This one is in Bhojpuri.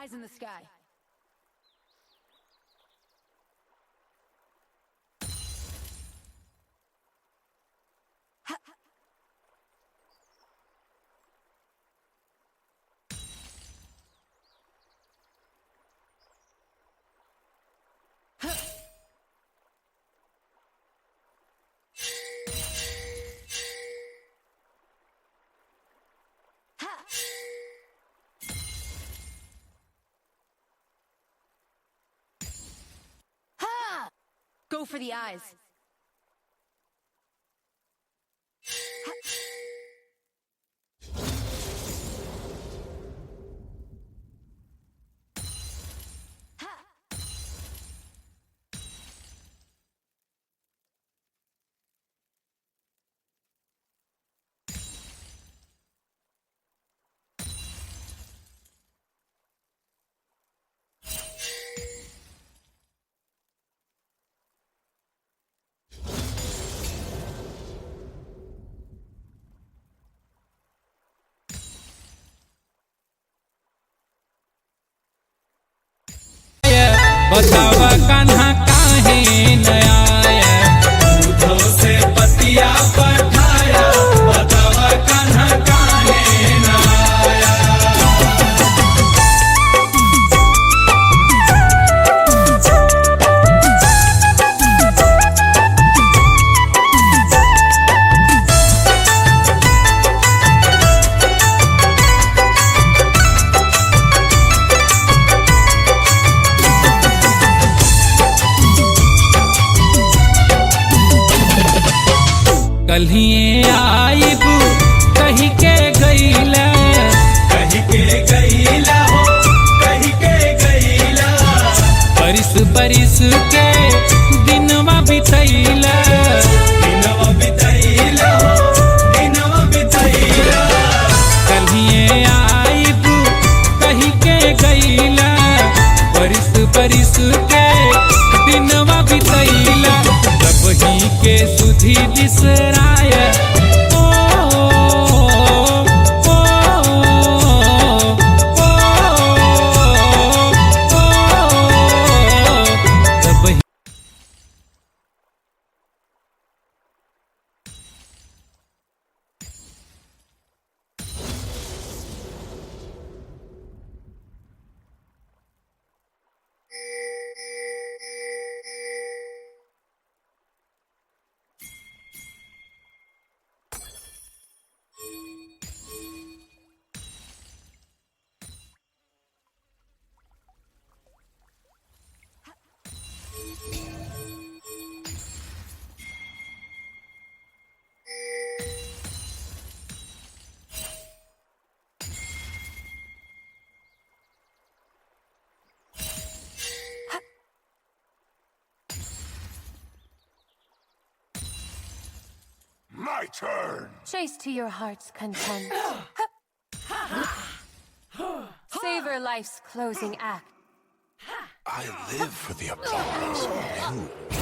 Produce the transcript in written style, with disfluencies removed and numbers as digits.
Eyes in the sky. Go for the eyes. बतावा कान्हा काहे न आया, दूधों से पतिया पठाया, बतावा कान्हा काहे न आया। कल्हिए आइबू कही के गईला, कही के गईला हो, कही के गईला। परिस परिस के दिनवा बितैला, दिनवा बितैला हो, दिनवा बितैला। कल्हिए आइबू कही के गईला, परिस परिस के दिनवा बितैला। वही के सुधी बिसराया, My turn! Chase to your heart's content. Savor life's closing act. I live for the applause of you.